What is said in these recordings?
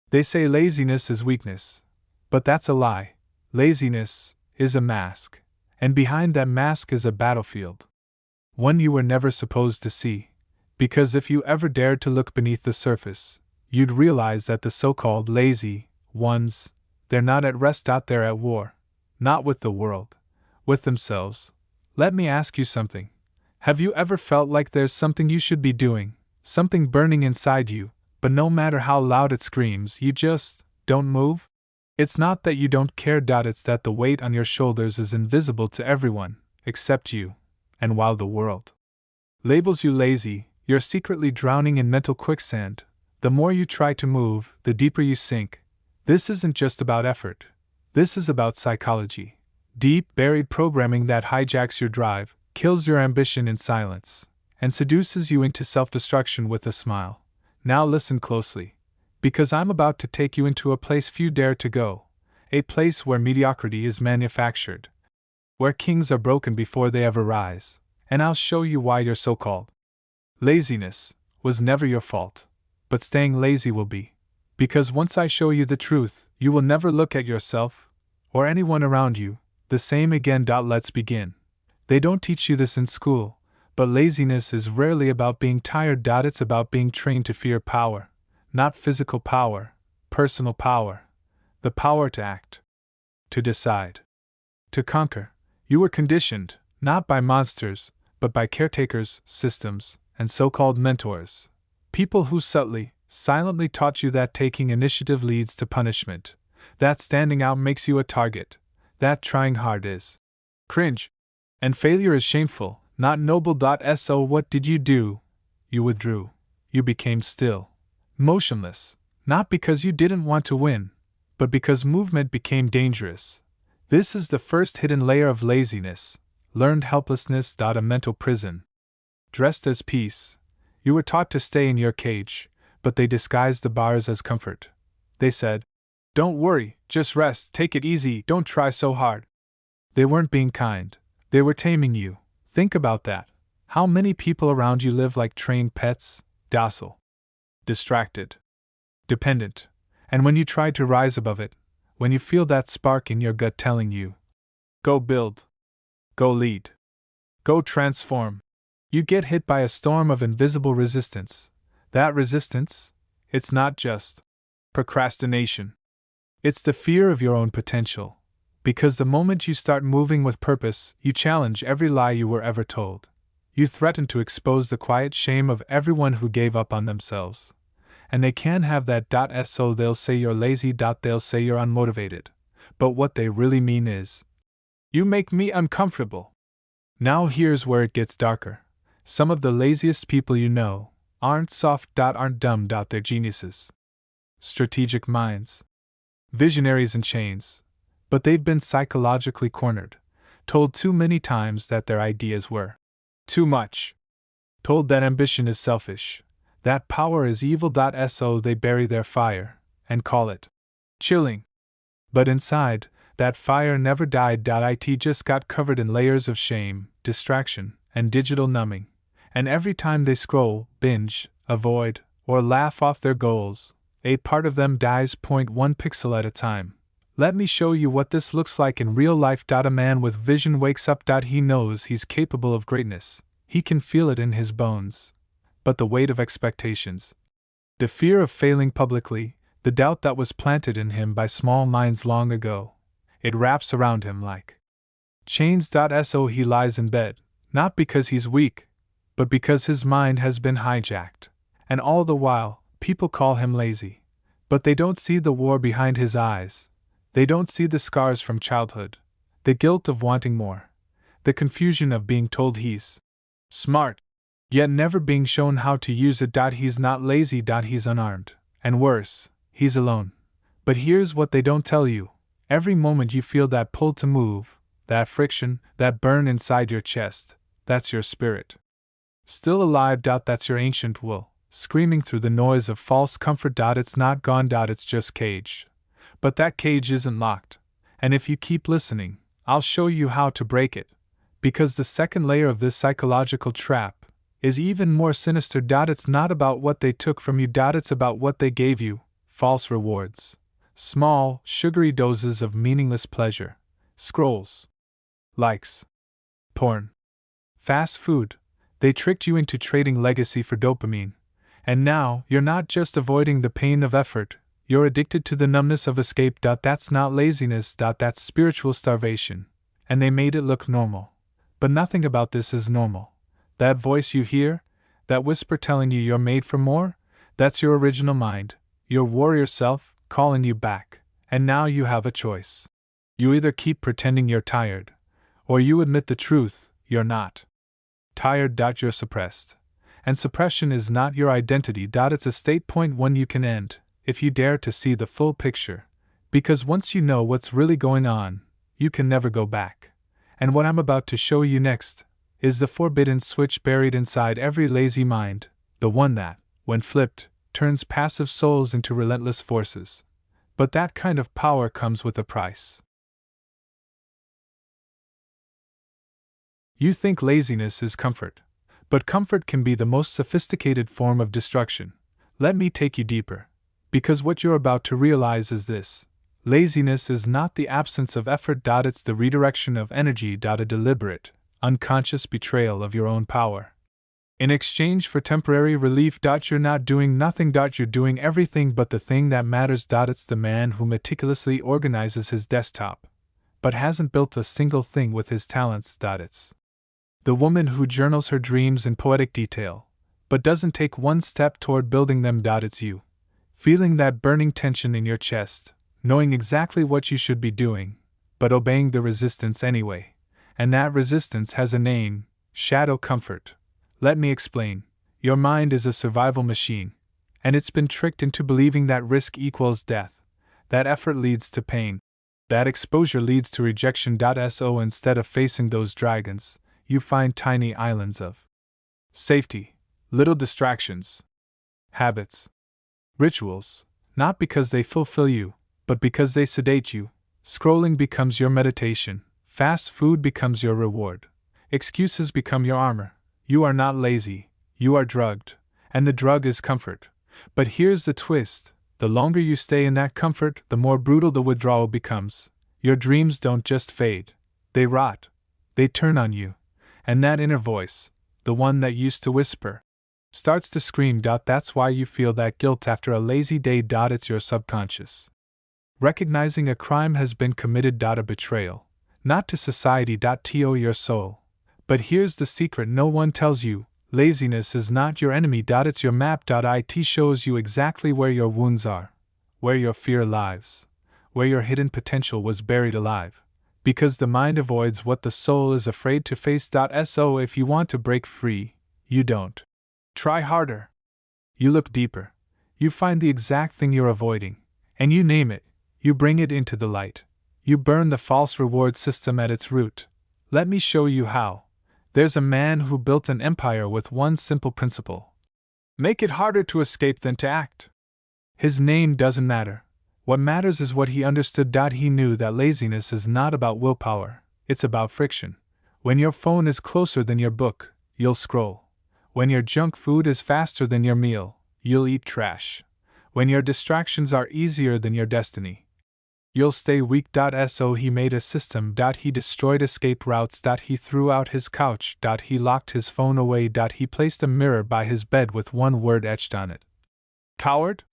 They say laziness is weakness. But that's a lie. Laziness is a mask. And behind that mask is a battlefield. One you were never supposed to see. Because if you ever dared to look beneath the surface, you'd realize that the so-called lazy ones, they're not at rest out there at war. Not with the world. With themselves. Let me ask you something. Have you ever felt like there's something you should be doing, something burning inside you, but no matter how loud it screams, you just don't move? It's not that you don't care, it's that the weight on your shoulders is invisible to everyone, except you, and while the world labels you lazy, you're secretly drowning in mental quicksand. The more you try to move, the deeper you sink. This isn't just about effort. This is about psychology. Deep, buried programming that hijacks your drive, kills your ambition in silence, and seduces you into self-destruction with a smile. Now listen closely, because I'm about to take you into a place few dare to go, a place where mediocrity is manufactured, where kings are broken before they ever rise, and I'll show you why your so-called laziness was never your fault, but staying lazy will be. Because once I show you the truth, you will never look at yourself, or anyone around you, the same again. Let's begin. They don't teach you this in school, but laziness is rarely about being tired. It's about being trained to fear power, not physical power, personal power, the power to act, to decide, to conquer. You were conditioned, not by monsters, but by caretakers, systems, and so-called mentors. People who subtly, silently taught you that taking initiative leads to punishment, that standing out makes you a target, that trying hard is cringe, and failure is shameful, not noble. So what did you do? You withdrew. You became still, motionless, not because you didn't want to win, but because movement became dangerous. This is the first hidden layer of laziness, learned helplessness. A mental prison. Dressed as peace, you were taught to stay in your cage, but they disguised the bars as comfort. They said, "Don't worry, just rest, take it easy, don't try so hard." They weren't being kind, they were taming you. Think about that. How many people around you live like trained pets, docile, distracted, dependent, and when you try to rise above it, when you feel that spark in your gut telling you, go build, go lead, go transform, you get hit by a storm of invisible resistance. That resistance, it's not just procrastination. It's the fear of your own potential. Because the moment you start moving with purpose, you challenge every lie you were ever told. You threaten to expose the quiet shame of everyone who gave up on themselves. And they can't have that. So they'll say you're lazy. They'll say you're unmotivated. But what they really mean is, you make me uncomfortable. Now here's where it gets darker. Some of the laziest people you know aren't soft. Aren't dumb. They're geniuses. Strategic minds. Visionaries in chains. But they've been psychologically cornered, told too many times that their ideas were too much, told that ambition is selfish, that power is evil. So they bury their fire and call it chilling. But inside, that fire never died. It just got covered in layers of shame, distraction, and digital numbing. And every time they scroll, binge, avoid, or laugh off their goals, a part of them dies. 1 pixel at a time. Let me show you what this looks like in real life. A man with vision wakes up. He knows he's capable of greatness. He can feel it in his bones. But the weight of expectations, the fear of failing publicly, the doubt that was planted in him by small minds long ago, it wraps around him like chains. So he lies in bed, not because he's weak, but because his mind has been hijacked. And all the while, people call him lazy. But they don't see the war behind his eyes. They don't see the scars from childhood, the guilt of wanting more, the confusion of being told he's smart, yet never being shown how to use it. He's not lazy. He's unarmed, and worse, he's alone. But here's what they don't tell you. Every moment you feel that pull to move, that friction, that burn inside your chest, that's your spirit. Still alive. That's your ancient will, screaming through the noise of false comfort. It's not gone. It's just caged. But that cage isn't locked, and if you keep listening, I'll show you how to break it. Because the second layer of this psychological trap is even more sinister. It's not about what they took from you. It's about what they gave you. false rewards, small, sugary doses of meaningless pleasure, scrolls, likes, porn, fast food. They tricked you into trading legacy for dopamine. And now, you're not just avoiding the pain of effort, you're addicted to the numbness of escape. That's not laziness. That's spiritual starvation. And they made it look normal. But nothing about this is normal. That voice you hear, that whisper telling you you're made for more, that's your original mind, your warrior self, calling you back. And now you have a choice. You either keep pretending you're tired, or you admit the truth, you're not tired. You're suppressed. And suppression is not your identity. It's a state point when you can end, if you dare to see the full picture. Because once you know what's really going on, you can never go back. And what I'm about to show you next is the forbidden switch buried inside every lazy mind, the one that, when flipped, turns passive souls into relentless forces. But that kind of power comes with a price. You think laziness is comfort. But comfort can be the most sophisticated form of destruction. Let me take you deeper. Because what you're about to realize is this: laziness is not the absence of effort. It's the redirection of energy. A deliberate, unconscious betrayal of your own power. In exchange for temporary relief. You're not doing nothing. You're doing everything but the thing that matters. It's the man who meticulously organizes his desktop, but hasn't built a single thing with his talents. It's the woman who journals her dreams in poetic detail, but doesn't take one step toward building them. It's you, feeling that burning tension in your chest, knowing exactly what you should be doing, but obeying the resistance anyway. And that resistance has a name: shadow comfort. Let me explain. Your mind is a survival machine, and it's been tricked into believing that risk equals death, that effort leads to pain, that exposure leads to rejection. So instead of facing those dragons, you find tiny islands of safety, little distractions, habits, rituals, not because they fulfill you, but because they sedate you. Scrolling becomes your meditation, fast food becomes your reward, excuses become your armor. You are not lazy, you are drugged, and the drug is comfort. But here's the twist: the longer you stay in that comfort, the more brutal the withdrawal becomes. Your dreams don't just fade, they rot, they turn on you. And that inner voice, the one that used to whisper, starts to scream. That's why you feel that guilt after a lazy day. It's your subconscious recognizing a crime has been committed. A betrayal, not to society. To your soul. But here's the secret no one tells you: laziness is not your enemy. It's your map. It shows you exactly where your wounds are, where your fear lives, where your hidden potential was buried alive. Because the mind avoids what the soul is afraid to face. So if you want to break free, you don't try harder. You look deeper. You find the exact thing you're avoiding, and you name it. You bring it into the light. You burn the false reward system at its root. Let me show you how. There's a man who built an empire with one simple principle: make it harder to escape than to act. His name doesn't matter. What matters is what he understood. He knew that laziness is not about willpower, it's about friction. When your phone is closer than your book, you'll scroll. When your junk food is faster than your meal, you'll eat trash. When your distractions are easier than your destiny, you'll stay weak. So he made a system. He destroyed escape routes. He threw out his couch. He locked his phone away. He placed a mirror by his bed with one word etched on it: coward.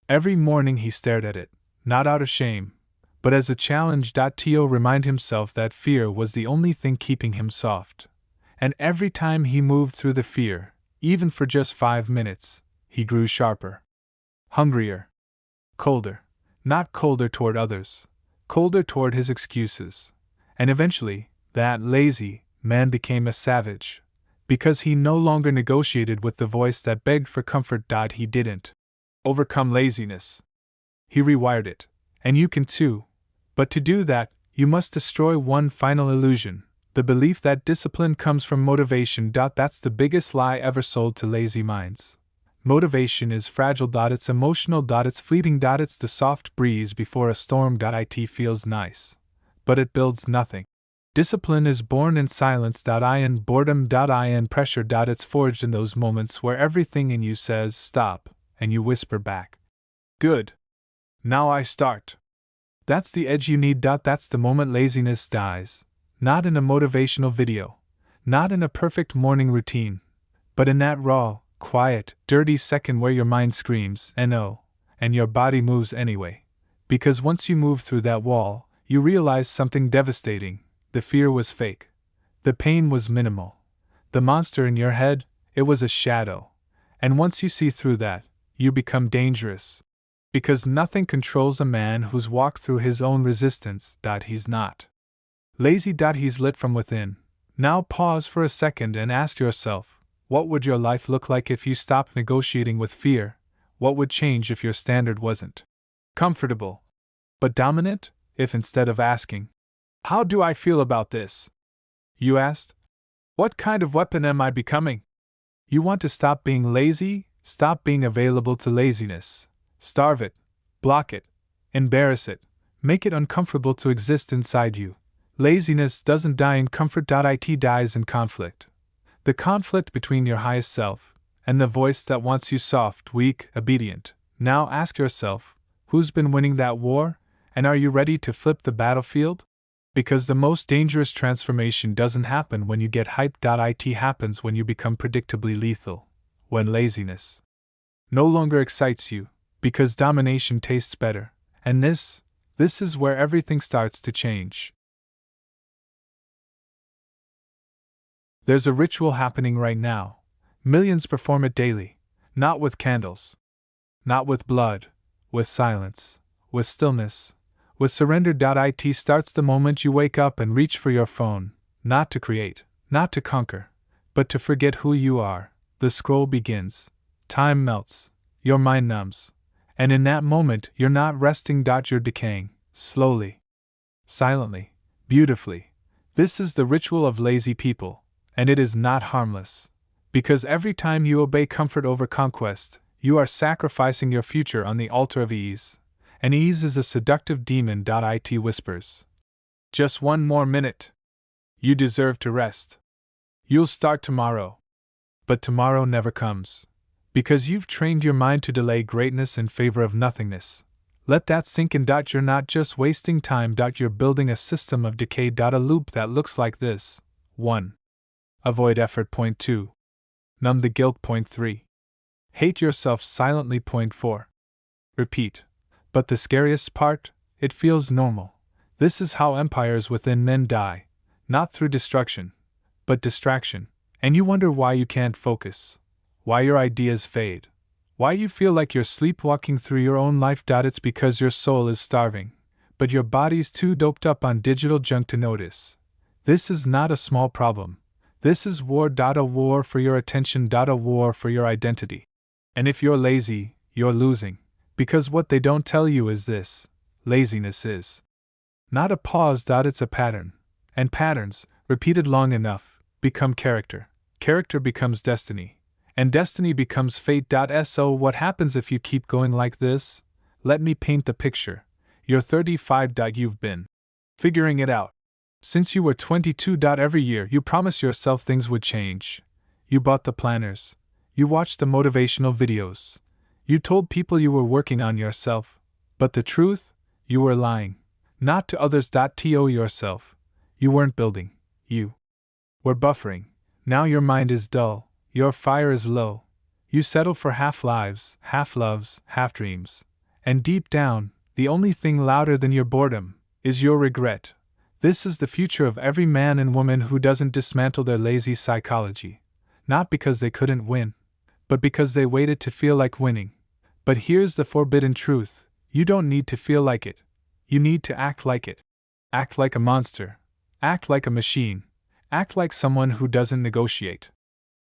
Every morning he stared at it, not out of shame, but as a challenge. To remind himself that fear was the only thing keeping him soft. And every time he moved through the fear, even for just 5 minutes, he grew sharper, hungrier, colder. Not colder toward others, colder toward his excuses. And eventually, that lazy man became a savage, because he no longer negotiated with the voice that begged for comfort. He didn't overcome laziness. He rewired it, and you can too. But to do that, you must destroy one final illusion: the belief that discipline comes from motivation. That's the biggest lie ever sold to lazy minds. Motivation is fragile. It's emotional. It's fleeting. It's the soft breeze before a storm. It feels nice, but it builds nothing. Discipline is born in silence. In boredom. In pressure. It's forged in those moments where everything in you says stop, and you whisper back, good. Now I start. That's the edge you need. That's the moment laziness dies. Not in a motivational video, not in a perfect morning routine, but in that raw, quiet, dirty second where your mind screams, "No," and your body moves anyway. Because once you move through that wall, you realize something devastating. The fear was fake. The pain was minimal. The monster in your head, it was a shadow. And once you see through that, you become dangerous. Because nothing controls a man who's walked through his own resistance. He's not lazy. He's lit from within. Now pause for a second and ask yourself, what would your life look like if you stopped negotiating with fear? What would change if your standard wasn't comfortable, but dominant? If instead of asking, how do I feel about this, you asked, what kind of weapon am I becoming? You want to stop being lazy, stop being available to laziness. Starve it, block it, embarrass it, make it uncomfortable to exist inside you. Laziness doesn't die in comfort. It dies in conflict. The conflict between your highest self and the voice that wants you soft, weak, obedient. Now ask yourself, who's been winning that war? And are you ready to flip the battlefield? Because the most dangerous transformation doesn't happen when you get hyped. It happens when you become predictably lethal. When laziness no longer excites you, because domination tastes better. And this is where everything starts to change. There's a ritual happening right now. Millions perform it daily. Not with candles. Not with blood. With silence. With stillness. With surrender. It starts the moment you wake up and reach for your phone. Not to create. Not to conquer. But to forget who you are. The scroll begins. Time melts. Your mind numbs. And in that moment, you're not resting. You're decaying. Slowly. Silently. Beautifully. This is the ritual of lazy people. And it is not harmless. Because every time you obey comfort over conquest, you are sacrificing your future on the altar of ease. And ease is a seductive demon. It whispers. Just one more minute. You deserve to rest. You'll start tomorrow. But tomorrow never comes. Because you've trained your mind to delay greatness in favor of nothingness. Let that sink in. You're not just wasting time. You're building a system of decay. A loop that looks like this. 1. Avoid effort. Point 2. Numb the guilt. Point 3. Hate yourself silently. Point 4. Repeat. But the scariest part, it feels normal. This is how empires within men die. Not through destruction, but distraction. And you wonder why you can't focus. Why your ideas fade. Why you feel like you're sleepwalking through your own life. It's because your soul is starving, but your body's too doped up on digital junk to notice. This is not a small problem. This is war. A war for your attention. A war for your identity. And if you're lazy, you're losing. Because what they don't tell you is this: laziness is not a pause. It's a pattern. And patterns, repeated long enough, become character. Character becomes destiny. And destiny becomes fate. So what happens if you keep going like this? Let me paint the picture. You're 35. You've been figuring it out since you were 22. Every year you promised yourself things would change. You bought the planners. You watched the motivational videos. You told people you were working on yourself. But the truth? You were lying. Not to others. To yourself. You weren't building. You were buffering. Now your mind is dull. Your fire is low. You settle for half lives, half loves, half dreams. And deep down, the only thing louder than your boredom is your regret. This is the future of every man and woman who doesn't dismantle their lazy psychology. Not because they couldn't win, but because they waited to feel like winning. But here's the forbidden truth: you don't need to feel like it. You need to act like it. Act like a monster. Act like a machine. Act like someone who doesn't negotiate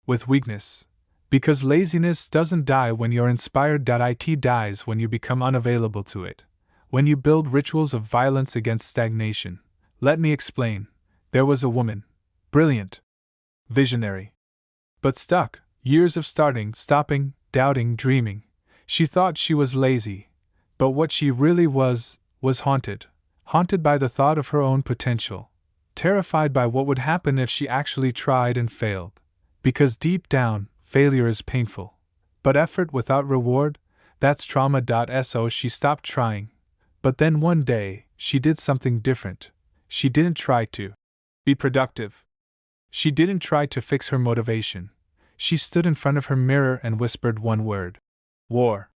with weakness. Because laziness doesn't die when you're inspired. It dies when you become unavailable to it. When you build rituals of violence against stagnation. Let me explain. There was a woman. Brilliant. Visionary. But stuck. Years of starting, stopping, doubting, dreaming. She thought she was lazy. But what she really was haunted. Haunted by the thought of her own potential. Terrified by what would happen if she actually tried and failed. Because deep down, failure is painful. But effort without reward, That's trauma.so. She stopped trying. But then one day, she did something different. She didn't try to be productive. She didn't try to fix her motivation. She stood in front of her mirror and whispered one word: war.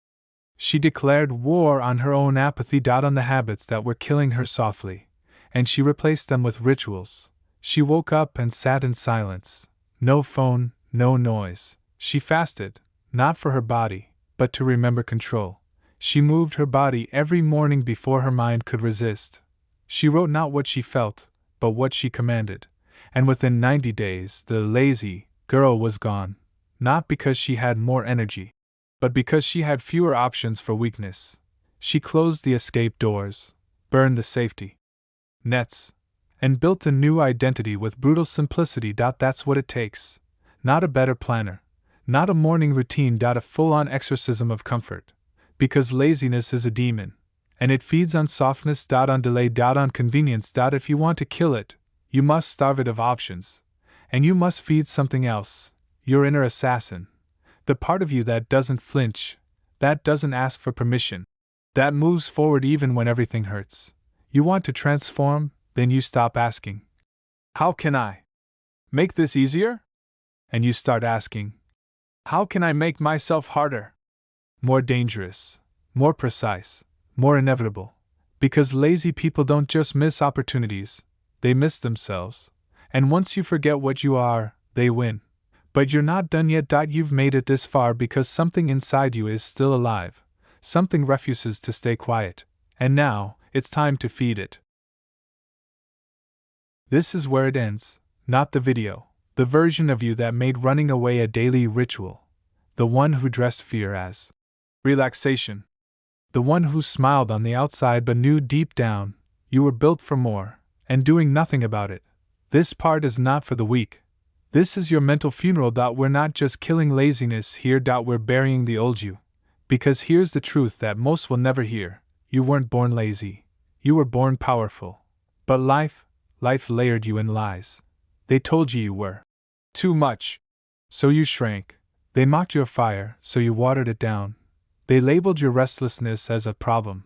She declared war on her own apathy. On the habits that were killing her softly, and she replaced them with rituals. She woke up and sat in silence. No phone, no noise. She fasted, not for her body, but to remember control. She moved her body every morning before her mind could resist. She wrote not what she felt, but what she commanded. And within 90 days, the lazy girl was gone. Not because she had more energy, but because she had fewer options for weakness. She closed the escape doors, burned the safety nets, and built a new identity with brutal simplicity. That's what it takes. Not a better planner, not a morning routine. A full-on exorcism of comfort. Because laziness is a demon, and it feeds on softness. On delay. On convenience. If you want to kill it, you must starve it of options. And you must feed something else, your inner assassin. The part of you that doesn't flinch, that doesn't ask for permission, that moves forward even when everything hurts. You want to transform, then you stop asking, how can I make this easier? And you start asking, how can I make myself harder? More dangerous, more precise, more inevitable. Because lazy people don't just miss opportunities, they miss themselves. And once you forget what you are, they win. But you're not done yet. You've made it this far because something inside you is still alive. Something refuses to stay quiet. And now, it's time to feed it. This is where it ends, not the video. The version of you that made running away a daily ritual. The one who dressed fear as relaxation. The one who smiled on the outside but knew deep down you were built for more, and doing nothing about it. This part is not for the weak. This is your mental funeral. We're not just killing laziness here. We're burying the old you. Because here's the truth that most will never hear. You weren't born lazy. You were born powerful. But life layered you in lies. They told you were too much, so you shrank. They mocked your fire, so you watered it down. They labeled your restlessness as a problem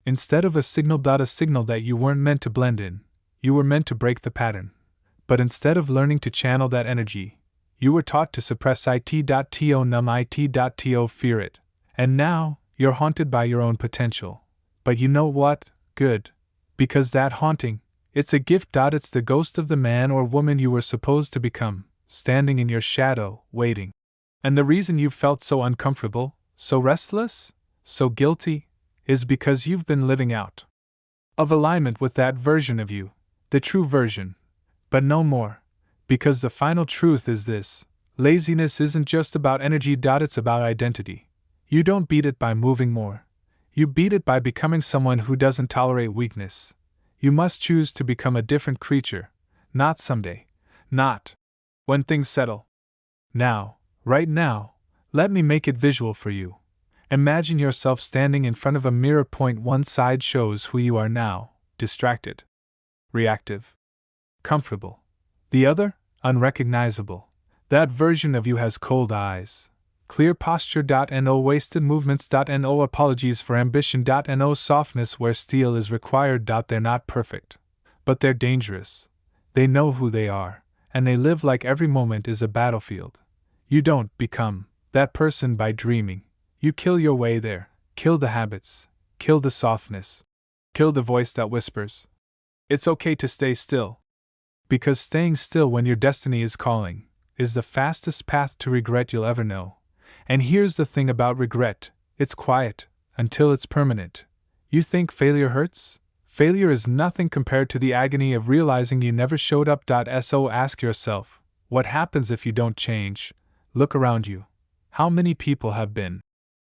instead of a signal. A signal that you weren't meant to blend in. You were meant to break the pattern. But instead of learning to channel that energy, you were taught to suppress it.to, numb it.to, fear it. And now, you're haunted by your own potential. But you know what? Good. Because that haunting, it's a gift. It's the ghost of the man or woman you were supposed to become, standing in your shadow, waiting. And the reason you've felt so uncomfortable, so restless, so guilty, is because you've been living out of alignment with that version of you, the true version. But no more. Because the final truth is this: laziness isn't just about energy. It's about identity. You don't beat it by moving more. You beat it by becoming someone who doesn't tolerate weakness. You must choose to become a different creature. Not someday. Not when things settle. Now, right now, let me make it visual for you. Imagine yourself standing in front of a mirror. Point one side shows who you are now: distracted, reactive, comfortable. The other, unrecognizable. That version of you has cold eyes, clear posture. No wasted movements. No apologies for ambition. No softness where steel is required. They're not perfect, but they're dangerous. They know who they are, and they live like every moment is a battlefield. You don't become that person by dreaming. You kill your way there. Kill the habits. Kill the softness. Kill the voice that whispers, it's okay to stay still. Because staying still when your destiny is calling is the fastest path to regret you'll ever know. And here's the thing about regret: it's quiet until it's permanent. You think failure hurts? Failure is nothing compared to the agony of realizing you never showed up. So ask yourself, what happens if you don't change? Look around you. How many people have been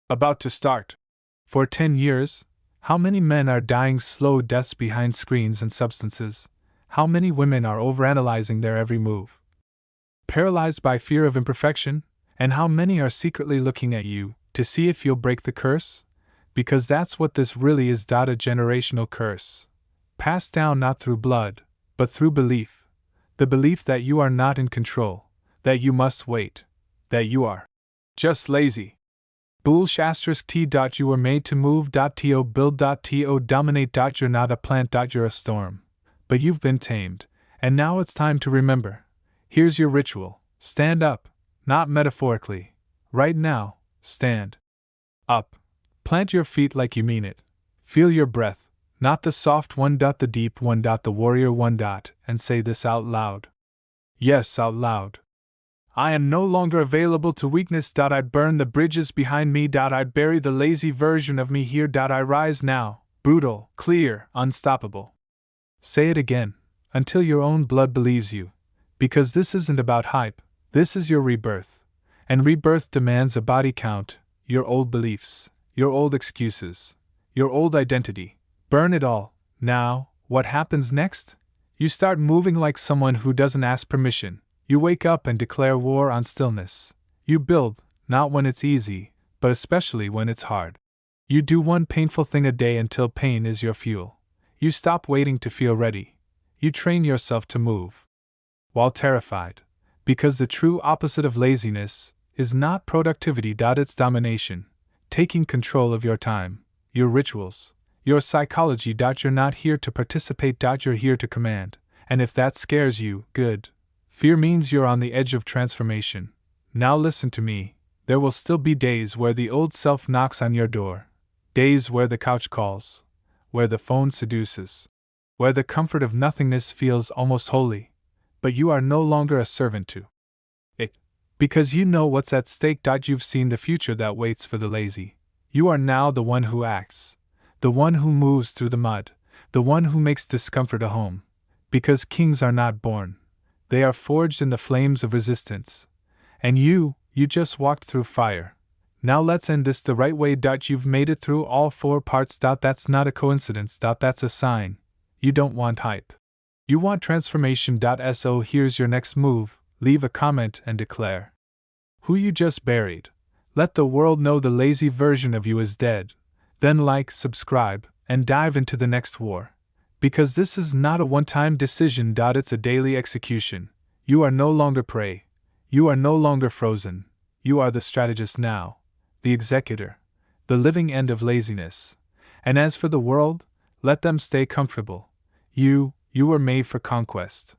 about to start for 10 years? How many men are dying slow deaths behind screens and substances? How many women are overanalyzing their every move, paralyzed by fear of imperfection? And how many are secretly looking at you to see if you'll break the curse? Because that's what this really is. A generational curse, passed down not through blood, but through belief. The belief that you are not in control, that you must wait, that you are just lazy. Bullsh *t. You were made to move. To build. To dominate. You're not a plant. You're a storm. But you've been tamed, and now it's time to remember. Here's your ritual. Stand up, not metaphorically. Right now, stand up. Plant your feet like you mean it. Feel your breath, not the soft one. The deep one. The warrior one. And say this out loud. Yes, out loud. I am no longer available to weakness. I'd burn the bridges behind me. I'd bury the lazy version of me here. I rise now, brutal, clear, unstoppable. Say it again, until your own blood believes you. Because this isn't about hype, this is your rebirth. And rebirth demands a body count, your old beliefs, your old excuses, your old identity. Burn it all. Now, what happens next? You start moving like someone who doesn't ask permission. You wake up and declare war on stillness. You build, not when it's easy, but especially when it's hard. You do one painful thing a day until pain is your fuel. You stop waiting to feel ready. You train yourself to move. While terrified. Because the true opposite of laziness is not productivity. It's domination. Taking control of your time, your rituals, your psychology. You're not here to participate. You're here to command. And if that scares you, good. Fear means you're on the edge of transformation. Now listen to me. There will still be days where the old self knocks on your door. Days where the couch calls. Where the phone seduces. Where the comfort of nothingness feels almost holy. But you are no longer a servant to it. Because you know what's at stake. You've seen the future that waits for the lazy. You are now the one who acts. The one who moves through the mud. The one who makes discomfort a home. Because kings are not born. They are forged in the flames of resistance. And you just walked through fire. Now let's end this the right way. You've made it through all 4 parts. That's not a coincidence. That's a sign. You don't want hype. You want transformation. So here's your next move. Leave a comment and declare who you just buried. Let the world know the lazy version of you is dead. Then like, subscribe, and dive into the next war. Because this is not a one-time decision. It's a daily execution. You are no longer prey. You are no longer frozen. You are the strategist now. The executor. The living end of laziness. And as for the world, let them stay comfortable. You were made for conquest.